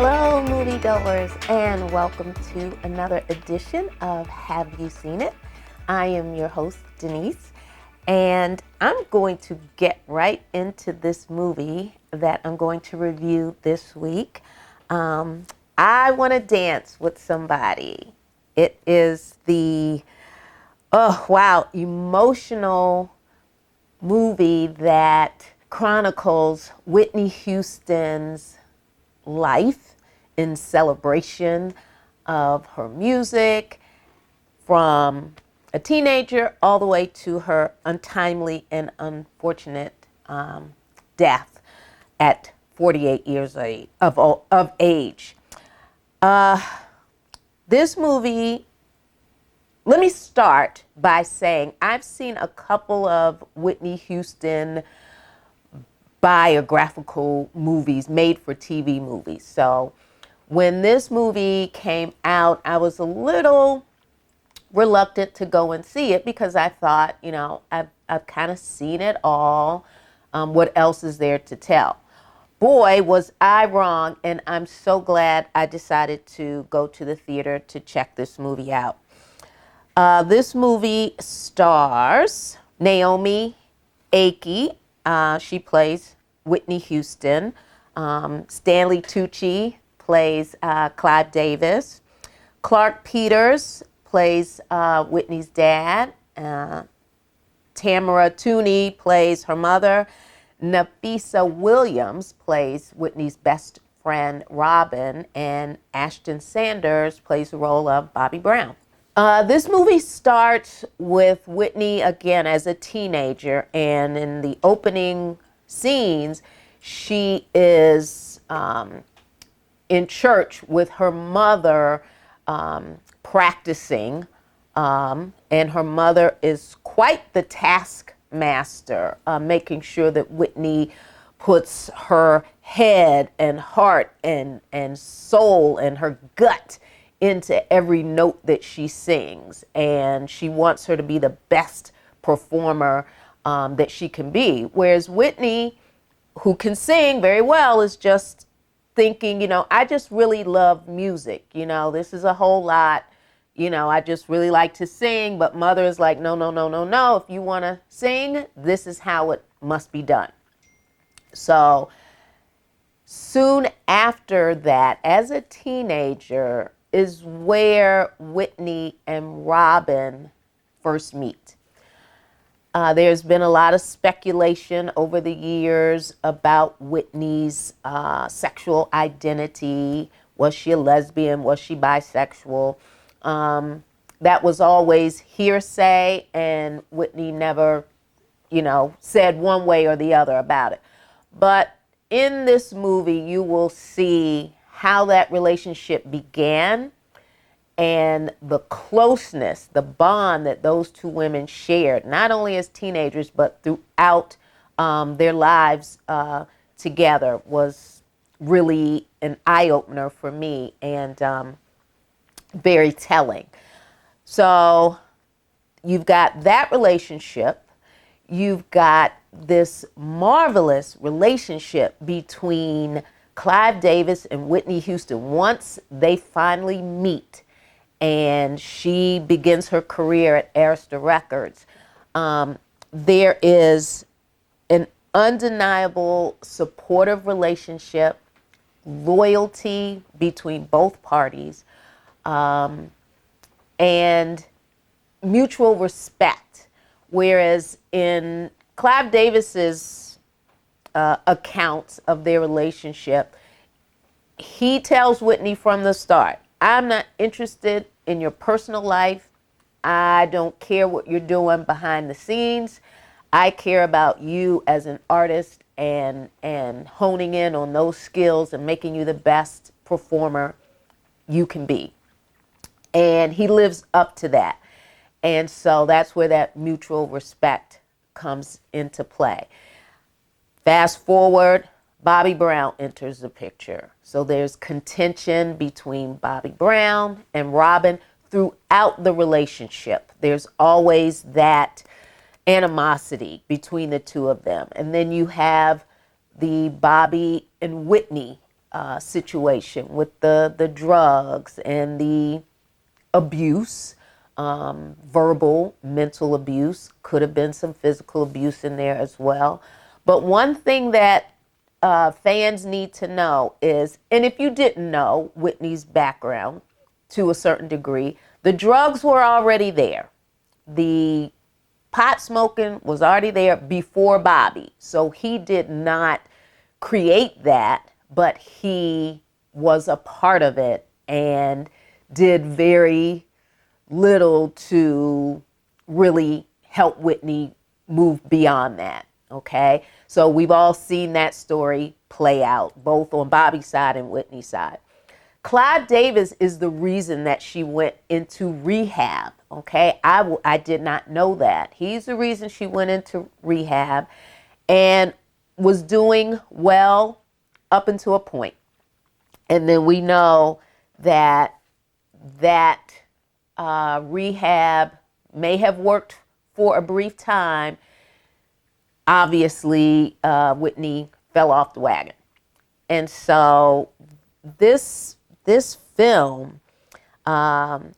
Hello, moviegoers, and welcome to another edition of Have You Seen It? I am your host, Denise, and I'm going to get right into this movie that I'm going to review this week. I Want to Dance with Somebody. It is the, emotional movie that chronicles Whitney Houston's life in celebration of her music from a teenager all the way to her untimely and unfortunate death at 48 years of age. This movie, let me start by saying I've seen a couple of Whitney Houston biographical movies, made for TV movies. So when this movie came out, I was a little reluctant to go and see it because I thought, I've kind of seen it all. What else is there to tell? Boy, was I wrong, and I'm so glad I decided to go to the theater to check this movie out. This movie stars Naomi Ackie. She plays Whitney Houston. Stanley Tucci plays Clive Davis. Clark Peters plays Whitney's dad. Tamara Tooney plays her mother. Nafisa Williams plays Whitney's best friend Robin. And Ashton Sanders plays the role of Bobby Brown. This movie starts with Whitney again as a teenager, and in the opening scenes, she is in church with her mother practicing, and her mother is quite the taskmaster, making sure that Whitney puts her head and heart and soul and her gut into every note that she sings, and she wants her to be the best performer that she can be. Whereas Whitney, who can sing very well, is just thinking, I just really love music. This is a whole lot. I just really like to sing, but mother is like, no, no, no, no, no. If you want to sing, this is how it must be done. So soon after that, as a teenager, is where Whitney and Robin first meet. There's been a lot of speculation over the years about Whitney's sexual identity. Was she a lesbian? Was she bisexual? That was always hearsay, and Whitney never, said one way or the other about it. But in this movie, you will see how that relationship began and the closeness, the bond that those two women shared, not only as teenagers, but throughout their lives together, was really an eye-opener for me and very telling. So you've got that relationship. You've got this marvelous relationship between Clive Davis and Whitney Houston. Once they finally meet and she begins her career at Arista Records, there is an undeniable supportive relationship, loyalty between both parties, and mutual respect. Whereas in Clive Davis's accounts of their relationship, he tells Whitney from the start, I'm not interested in your personal life. I don't care what you're doing behind the scenes. I care about you as an artist and honing in on those skills and making you the best performer you can be. And he lives up to that. And so that's where that mutual respect comes into play. Fast forward, Bobby Brown enters the picture. So there's contention between Bobby Brown and Robin throughout the relationship. There's always that animosity between the two of them. And then you have the Bobby and Whitney situation with the drugs and the abuse, verbal, mental abuse. Could have been some physical abuse in there as well. But one thing that fans need to know is, and if you didn't know Whitney's background to a certain degree, the drugs were already there. The pot smoking was already there before Bobby. So he did not create that, but he was a part of it and did very little to really help Whitney move beyond that. Okay. So we've all seen that story play out both on Bobby's side and Whitney's side. Clive Davis is the reason that she went into rehab. Okay. I did not know that. He's the reason she went into rehab and was doing well up until a point. And then we know that rehab may have worked for a brief time. Obviously, Whitney fell off the wagon. And so this film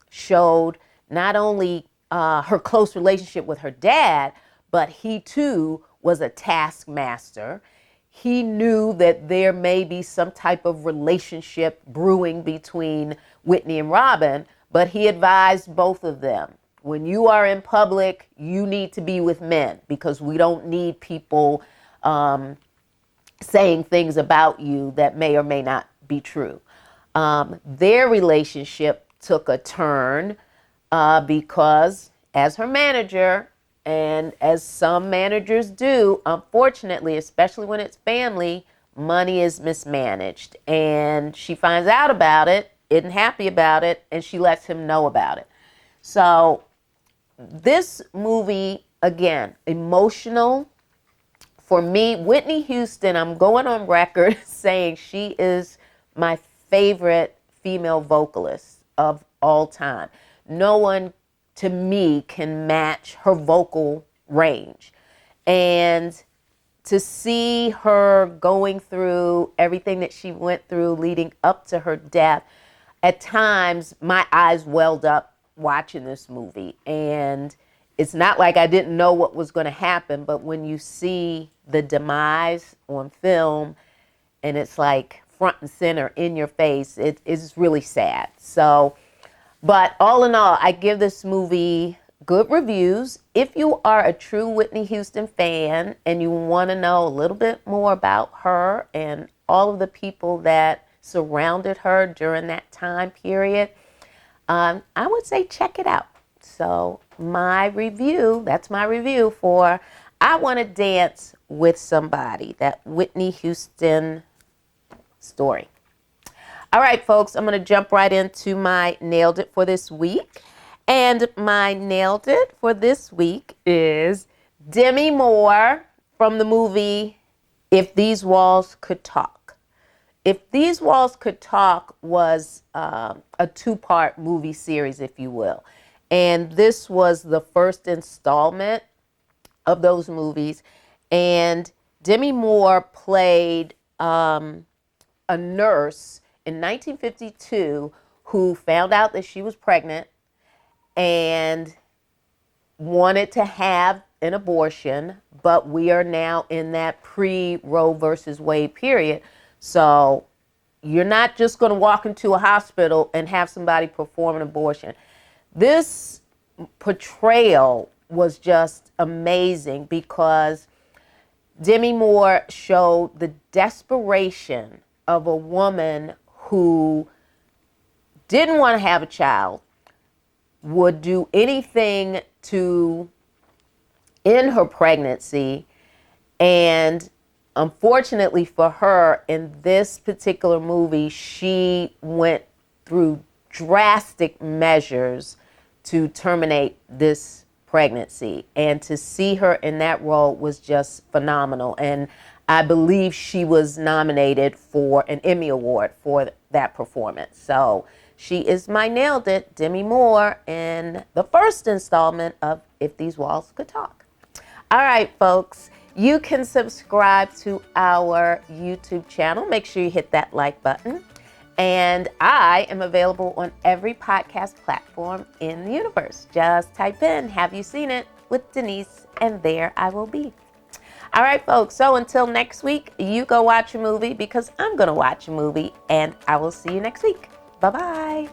showed not only her close relationship with her dad, but he too was a taskmaster. He knew that there may be some type of relationship brewing between Whitney and Robin, but he advised both of them. When you are in public, you need to be with men because we don't need people saying things about you that may or may not be true. Their relationship took a turn because as her manager, and as some managers do, unfortunately, especially when it's family, money is mismanaged. And she finds out about it, isn't happy about it, and she lets him know about it. So this movie, again, emotional. For me, Whitney Houston, I'm going on record saying she is my favorite female vocalist of all time. No one to me can match her vocal range. And to see her going through everything that she went through leading up to her death, at times my eyes welled up watching this movie. And it's not like I didn't know what was going to happen, but when you see the demise on film and it's like front and center in your face, it is really sad. So, but all in all, I give this movie good reviews. If you are a true Whitney Houston fan and you want to know a little bit more about her and all of the people that surrounded her during that time period, I would say check it out. So that's my review for I Want to Dance with Somebody, that Whitney Houston story. All right, folks, I'm going to jump right into my Nailed It for this week. And my Nailed It for this week is Demi Moore from the movie If These Walls Could Talk. If These Walls Could Talk was a two-part movie series, if you will. And this was the first installment of those movies. And Demi Moore played a nurse in 1952 who found out that she was pregnant and wanted to have an abortion, but we are now in that pre-Roe versus Wade period. So you're not just going to walk into a hospital and have somebody perform an abortion. This portrayal was just amazing because Demi Moore showed the desperation of a woman who didn't want to have a child, would do anything to end her pregnancy, and unfortunately for her, in this particular movie, she went through drastic measures to terminate this pregnancy. And to see her in that role was just phenomenal. And I believe she was nominated for an Emmy Award for that performance. So she is my Nailed It, Demi Moore, in the first installment of If These Walls Could Talk. All right, folks. You can subscribe to our YouTube channel. Make sure you hit that like button. And I am available on every podcast platform in the universe. Just type in, "Have you seen it?" with Denise, and there I will be. All right, folks. So until next week, you go watch a movie because I'm going to watch a movie, and I will see you next week. Bye-bye.